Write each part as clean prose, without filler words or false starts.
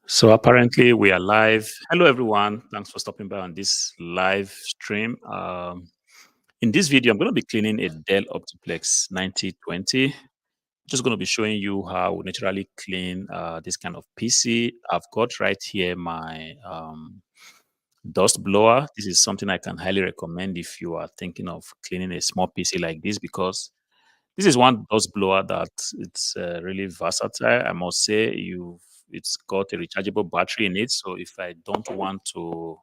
So apparently we are live. Hello everyone. Thanks for stopping by on this live stream. In this video, I'm going to be cleaning a Dell Optiplex 9020. Just going to be showing you how we naturally clean this kind of PC. I've got right here my dust blower. This is something I can highly recommend if you are thinking of cleaning a small PC like this, because this is one dust blower that it's really versatile. I must say, it's got a rechargeable battery in it. So if I don't want to,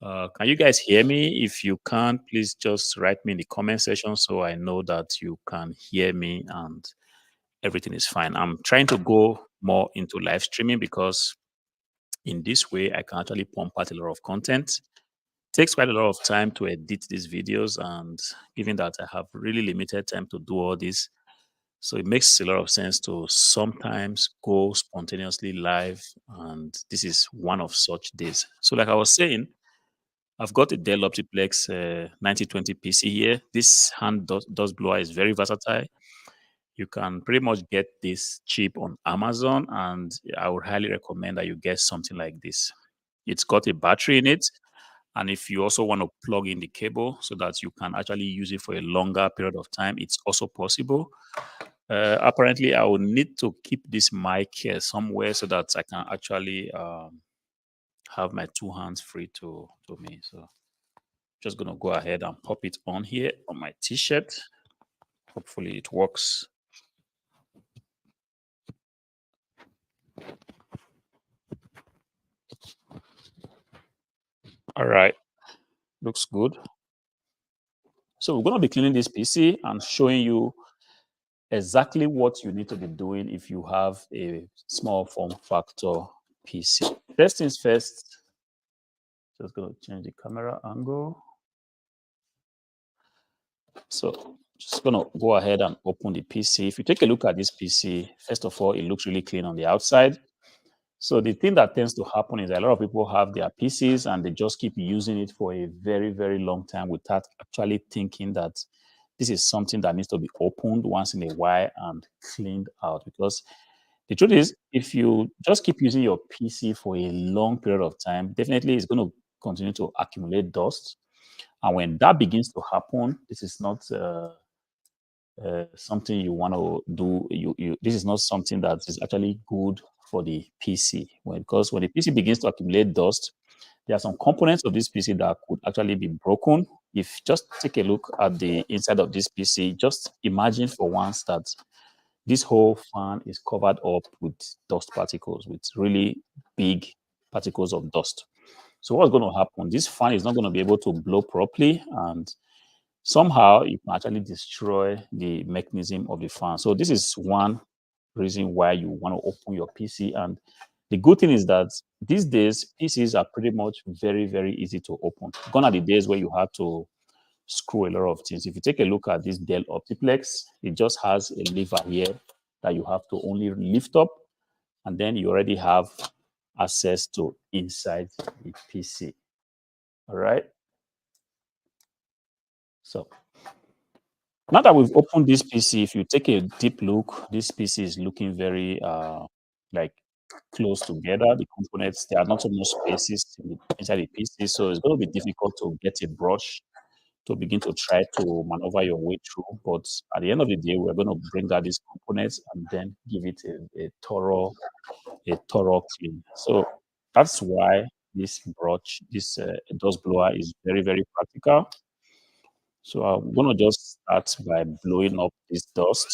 can you guys hear me? If you can't, please just write me in the comment section so I know that you can hear me and everything is fine. I'm trying to go more into live streaming because in this way I can actually pump out a lot of content. Takes quite a lot of time to edit these videos, and given that I have really limited time to do all this, so it makes a lot of sense to sometimes go spontaneously live, and this is one of such days. So, like I was saying, I've got a Dell Optiplex 9020 PC here. This hand dust blower is very versatile. You can pretty much get this cheap on Amazon, and I would highly recommend that you get something like this. It's got a battery in it, and if you also want to plug in the cable so that you can actually use it for a longer period of time, it's also possible. Apparently, I will need to keep this mic here somewhere so that I can actually have my two hands free to me. So just gonna go ahead and pop it on here on my t-shirt. Hopefully it works. All right, looks good. So we're gonna be cleaning this PC and showing you exactly what you need to be doing if you have a small form factor PC. First things first, just gonna change the camera angle. So just gonna go ahead and open the PC. If you take a look at this PC, first of all, it looks really clean on the outside. So the thing that tends to happen is a lot of people have their PCs and they just keep using it for a very, very long time without actually thinking that this is something that needs to be opened once in a while and cleaned out. Because the truth is, if you just keep using your PC for a long period of time, definitely it's going to continue to accumulate dust. And when that begins to happen, this is not something you want to do. This is not something that is actually good for the PC. Because when the PC begins to accumulate dust, there are some components of this PC that could actually be broken. If just take a look at the inside of this PC, just imagine for once that this whole fan is covered up with dust particles, with really big particles of dust. So what's going to happen? This fan is not going to be able to blow properly, and somehow you can actually destroy the mechanism of the fan. So this is one reason why you want to open your PC. And the good thing is that these days PCs are pretty much very, very easy to open. Gone are the days where you have to screw a lot of things. If you take a look at this Dell Optiplex, it just has a lever here that you have to only lift up, and then you already have access to inside the PC. All right. So now that we've opened this PC, if you take a deep look, this PC is looking very like close together. The components, there are not so much spaces inside the PC, so it's going to be difficult to get a brush to begin to try to maneuver your way through. But at the end of the day, we're going to bring out these components and then give it a thorough clean. So that's why this brush, this dust blower is very, very practical. So I'm going to just start by blowing up this dust.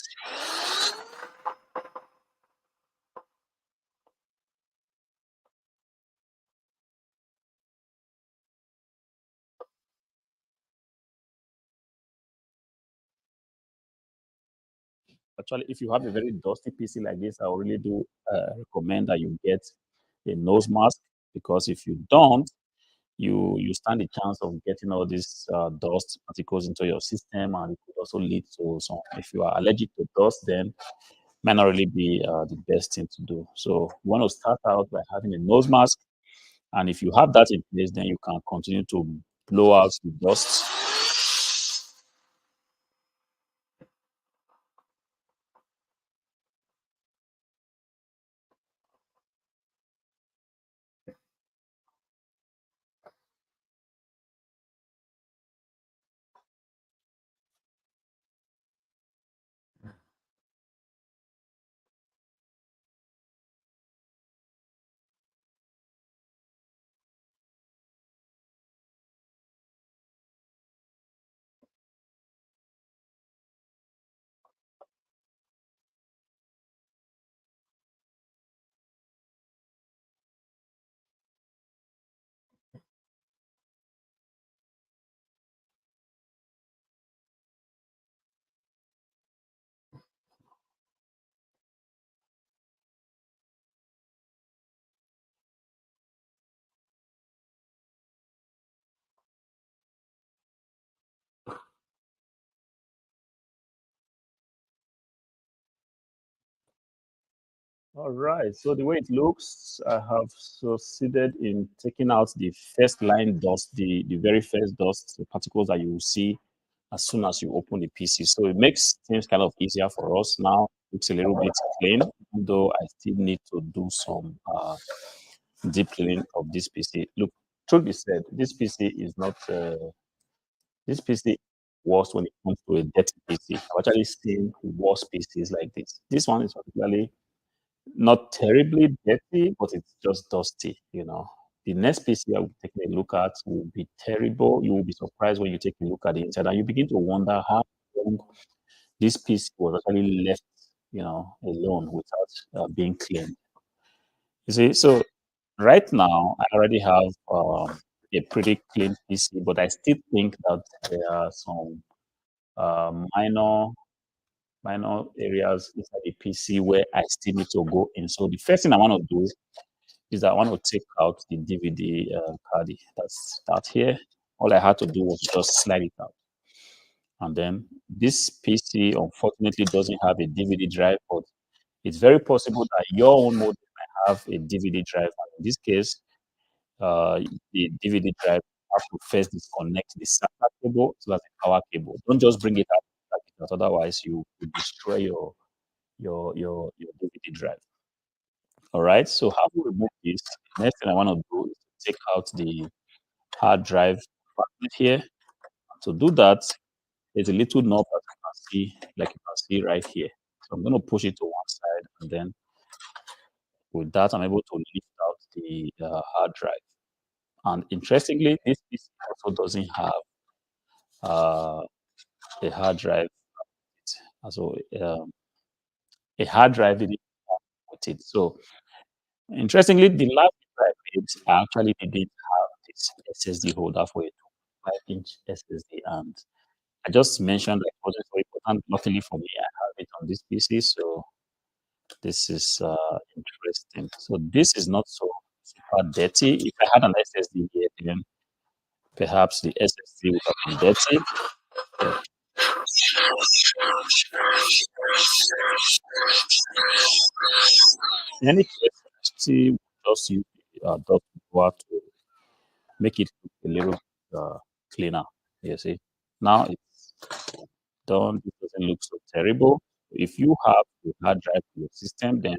Actually, if you have a very dusty PC like this, I would really do recommend that you get a nose mask, because if you don't, you stand the chance of getting all these dust particles into your system, and it could also lead to some. If you are allergic to dust, then might not really be the best thing to do. So you want to start out by having a nose mask, and if you have that in place, then you can continue to blow out the dust. All right. So the way it looks, I have succeeded in taking out the first line dust, the very first dust, the particles that you will see as soon as you open the PC. So it makes things kind of easier for us now. Looks a little bit clean, even though I still need to do some deep cleaning of this PC. Look, truth be said, this PC is not this PC worse when it comes to a dirty PC. I've actually seen worse PCs like this. This one is particularly not terribly dirty, but it's just dusty, you know. The next PC I will take a look at will be terrible. You will be surprised when you take a look at the inside and you begin to wonder how long this PC was actually left, you know, alone without being cleaned. You see, so right now I already have a pretty clean PC, but I still think that there are some minor areas inside the PC where I still need to go in. So the first thing I want to do is that I want to take out the DVD card that's here. All I had to do was just slide it out. And then this PC unfortunately doesn't have a DVD drive, but it's very possible that your own model might have a DVD drive. And in this case, uh, the DVD drive have to first disconnect the SATA cable so that's the power cable. Don't just bring it out, because otherwise you destroy your DVD drive. All right. So how we remove this? Next thing I want to do is to take out the hard drive fragment here. To do that, there's a little knob that you can see, like you can see right here. So I'm going to push it to one side, and then with that, I'm able to lift out the hard drive. And interestingly, this PC also doesn't have uh, a hard drive. So a hard drive didn't come with it. So interestingly, the last video I made, I actually didn't have this SSD holder for a 5-inch SSD, and I just mentioned that it wasn't so important. Luckily for me, I have it on this PC, so this is interesting. So this is not so super dirty. If I had an SSD here, then perhaps the SSD would have been dirty. In any case, I still just use the dot blower to make it look a little cleaner. You see, now it's done. It doesn't look so terrible. If you have a hard drive in your system, then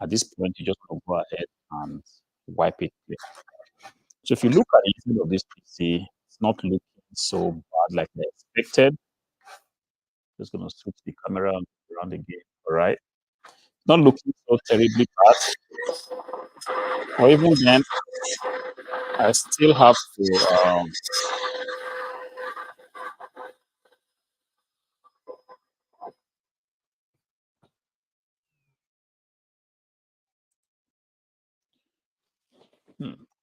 at this point you just want to go ahead and wipe it clean. So if you look at the inside of this PC, it's not looking so bad like I expected. Just gonna switch the camera around again. All right, not looking so terribly bad. Or even then, I still have to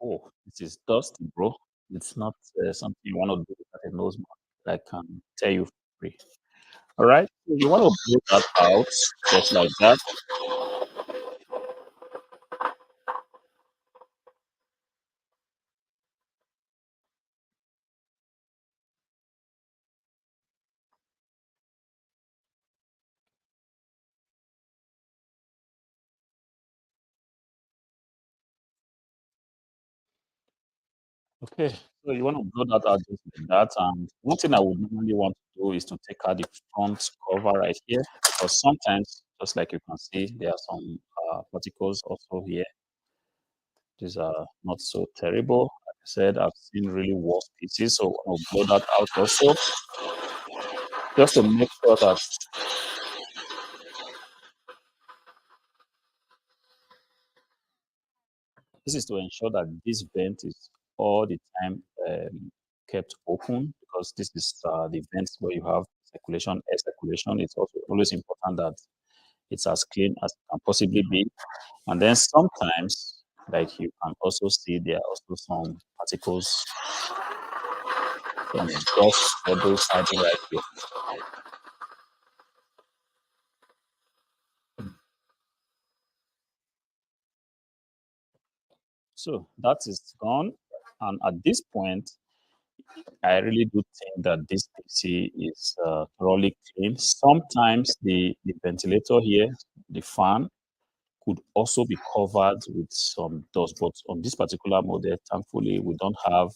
oh, this is dusty, bro. It's not something you want to do at a nose mark. I can tell you for free. All right, so you want to blow that out just like that. Okay, so you want to blow that out just like that. And one thing I would normally want to do is to take out the front cover right here, because sometimes, just like you can see, there are some particles also here. These are not so terrible. Like I said, I've seen really worse pieces, so I'll blow that out also, just to make sure that this is to ensure that this vent is all the time kept open, because this is the vents where you have circulation, air circulation. It's also always important that it's as clean as it can possibly be. And then sometimes, like you can also see, there are also some particles and dust bubbles hiding right here. So that is gone. And at this point, I really do think that this PC is thoroughly clean. Sometimes the ventilator here, the fan, would also be covered with some dust. But on this particular model, thankfully, we don't have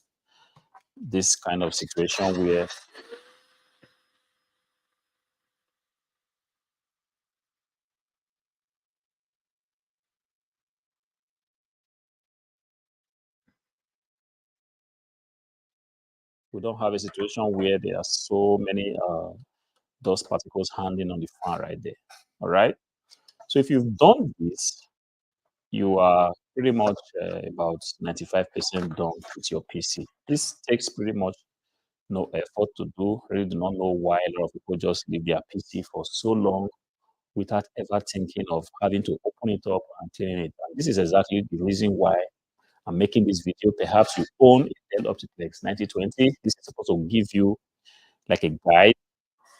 this kind of situation where there are so many dust particles hanging on the fan right there. All right. So if you've done this, you are pretty much about 95% done with your PC. This takes pretty much no effort to do. Really do not know why a lot of people just leave their PC for so long without ever thinking of having to open it up and clean it. And this is exactly the reason why I'm making this video. Perhaps you own a Dell Optiplex 9020. This is supposed to give you like a guide,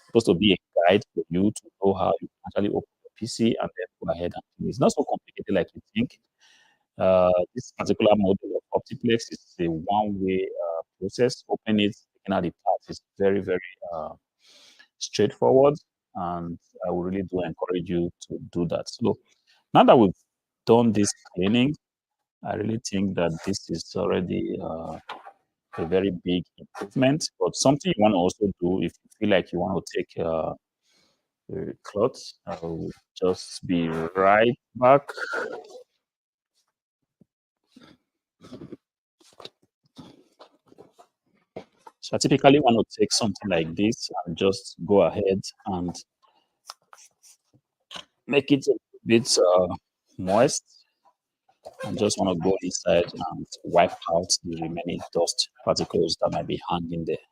supposed to be a guide for you to know how you can actually open your PC and then go ahead and clean it. It's not so complicated like you think. This particular model of Optiplex is a one-way process. Open it, taking out the parts is very, very straightforward, and I would really do encourage you to do that. So now that we've done this cleaning, I really think that this is already a very big improvement. But something you want to also do if you feel like you want to take a cloth, I will just be right back. So I typically want to take something like this and just go ahead and make it a bit moist. And just want to go inside and wipe out the remaining dust particles that might be hanging there.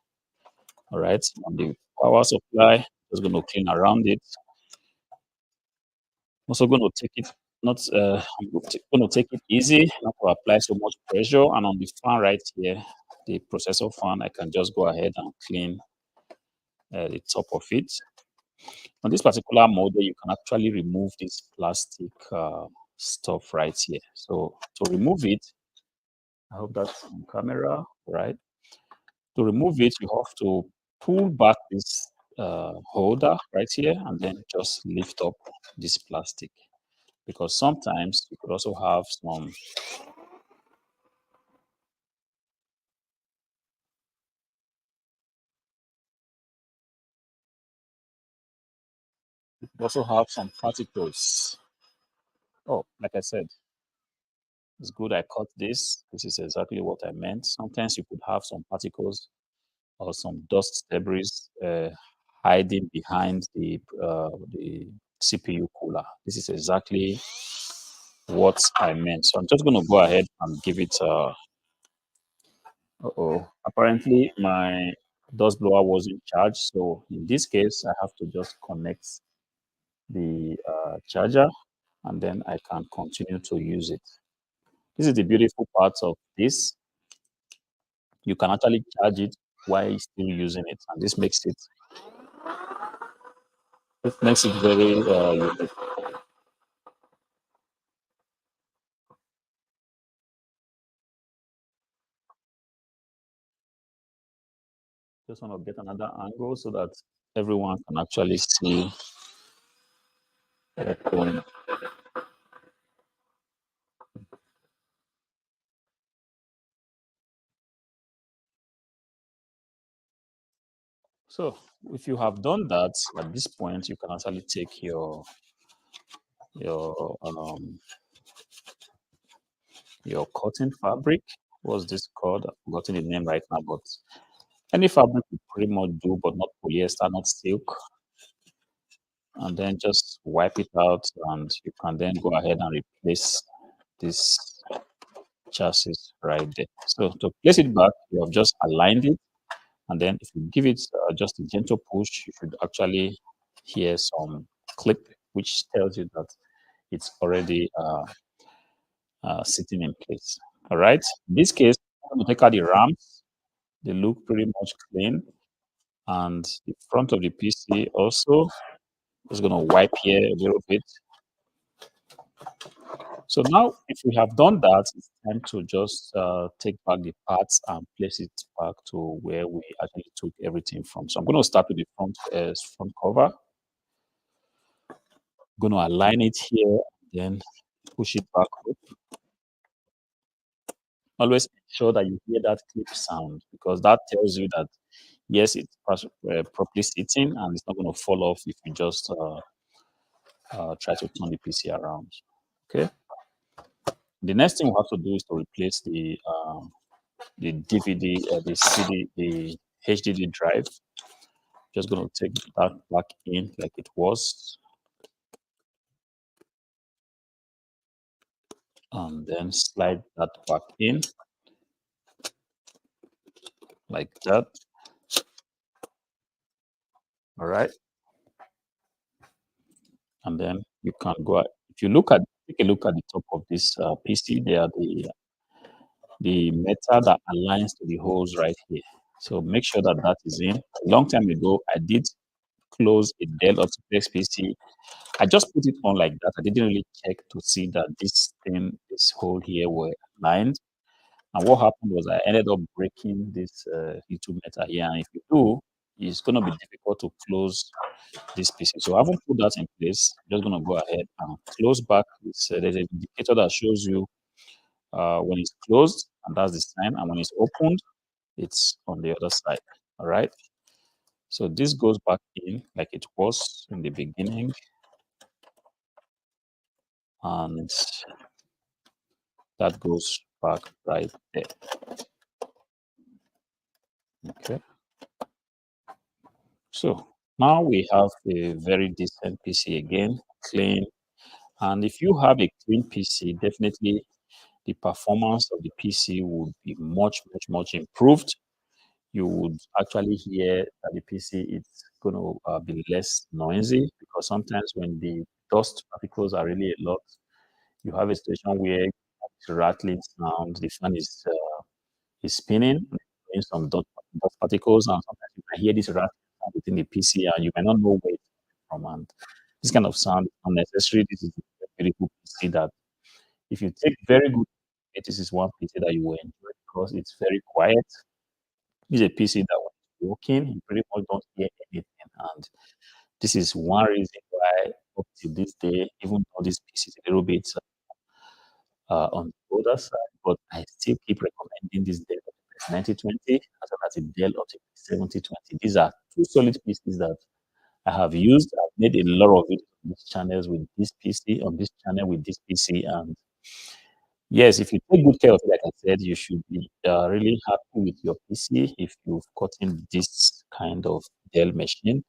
All right, on the power supply, just going to clean around it. Also going to take it not I'm going to take it easy, not to apply so much pressure. And on the fan right here, the processor fan, I can just go ahead and clean the top of it. On this particular model, you can actually remove this plastic stuff right here. So to remove it, I hope that's on camera, right? To remove it, you have to pull back this holder right here and then just lift up this plastic, because sometimes you could also have some particles. Oh, like I said, it's good I cut this. This is exactly what I meant. Sometimes you could have some particles or some dust debris hiding behind the CPU cooler. This is exactly what I meant. So I'm just going to go ahead and give it. Uh-oh. Apparently, my dust blower wasn't charged. So in this case, I have to just connect the charger, and then I can continue to use it. This is the beautiful part of this. You can actually charge it while still using it, and this makes it very unique. Just want to get another angle so that everyone can actually see what's going on. So if you have done that, at this point, you can actually take your your cotton fabric. What's this called? I've forgotten the name right now, but any fabric you pretty much do, but not polyester, not silk. And then just wipe it out, and you can then go ahead and replace this chassis right there. So to place it back, you have just aligned it, and then if you give it just a gentle push, you should actually hear some click, which tells you that it's already sitting in place. All right. In this case, I'm going to take out the RAMs. They look pretty much clean, and the front of the PC also. Just going to wipe here a little bit. So now, if we have done that, it's time to just take back the parts and place it back to where we actually took everything from. So I'm going to start with the front cover. I'm going to align it here, then push it back up. Always ensure that you hear that clip sound, because that tells you that yes, it's properly sitting and it's not going to fall off if you just try to turn the PC around. Okay. The next thing we have to do is to replace the DVD, the CD, the HDD drive. Just going to take that back in like it was, and then slide that back in like that. All right. And then you can go. If you take a look at the top of this PC, there are the metal that aligns to the holes right here. So make sure that that is in. A long time ago, I did close a Dell Optiplex PC. I just put it on like that. I didn't really check to see that this hole here were aligned. And what happened was I ended up breaking this little metal here. And if you do, it's going to be difficult to close this PC. So I haven't put that in place. I'm just going to go ahead and close back. There's an indicator that shows you when it's closed, and that's the sign. And when it's opened, it's on the other side. All right. So this goes back in like it was in the beginning. And that goes back right there. Okay. So now we have a very decent PC again, clean. And if you have a clean PC, definitely the performance of the PC would be much improved. You would actually hear that the PC is going to be less noisy, because sometimes when the dust particles are really a lot, you have a situation where it's rattling sound, the fan is spinning, doing some dust particles, and sometimes you can hear this rattling sound within the PC, and you might not know where it's coming from. And this kind of sound is unnecessary. This is a very good PC that if you take very good, this is one PC that you will enjoy because it's very quiet. It's a PC that when it's working, you pretty much don't hear anything. And this is one reason why up to this day, even though this PC is a little bit on the older side, but I still keep recommending this Dell Optiplex 9020 as well as the Dell Optiplex 7020. These are two solid PCs that I have used. I've made a lot of videos on these channels with this PC, on this channel with this PC. And yes, if you take good care of it, like I said, you should be really happy with your PC if you've gotten this kind of Dell machine.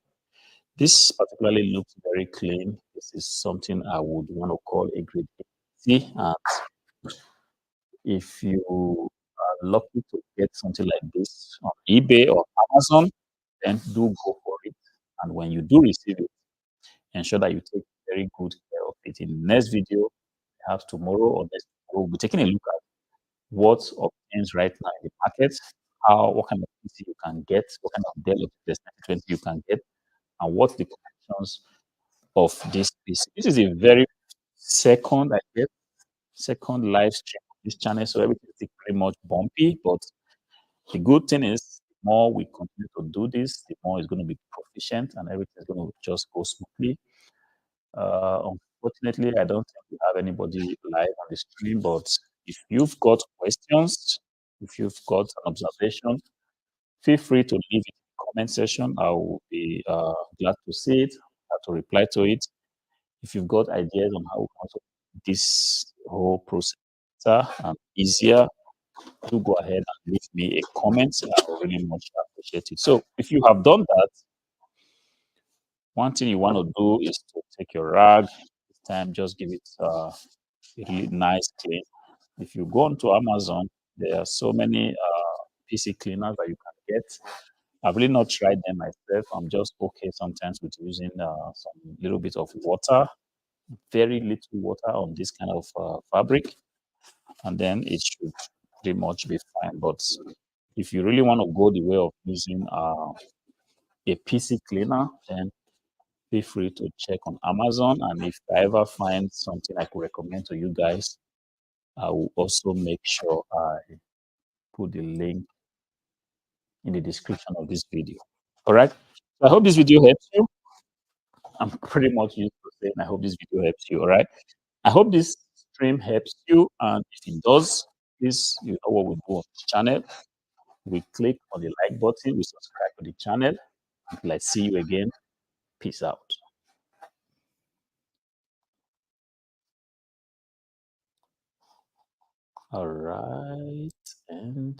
This particularly looks very clean. This is something I would want to call a great PC. And if you are lucky to get something like this on eBay or Amazon, then do go for it. And when you do receive it, ensure that you take very good care of it. In the next video, perhaps tomorrow or next, we'll be taking a look at what obtains right now in the market, what kind of PC you can get, what kind of Dell Optiplex 2020 you can get, and what the connections of this PC. This is a very second, I guess, second live stream of this channel, so everything is pretty much bumpy. But the good thing is, the more we continue to do this, the more it's going to be proficient and everything is going to just go smoothly. Unfortunately, I don't think we have anybody live on the stream, but if you've got questions, if you've got an observation, feel free to leave it in the comment section. I will be glad to see it, to reply to it. If you've got ideas on how we can also make this whole process better and easier, do go ahead and leave me a comment. I will really much appreciate it. So if you have done that, one thing you want to do is to take your rag. This time, just give it a really nice clean. If you go onto Amazon, there are so many PC cleaners that you can get. I've really not tried them myself. I'm just okay sometimes with using some little bit of water, very little water on this kind of fabric, and then it should pretty much be fine. But if you really want to go the way of using a PC cleaner, then feel free to check on Amazon. And if I ever find something I could recommend to you guys, I will also make sure I put the link in the description of this video. All right. So I hope this video helps you. I'm pretty much used to saying I hope this video helps you. All right. I hope this stream helps you, and if it does, please, you know what we do on this channel. We click on the like button, we subscribe to the channel. Until I see you again, peace out. All right, and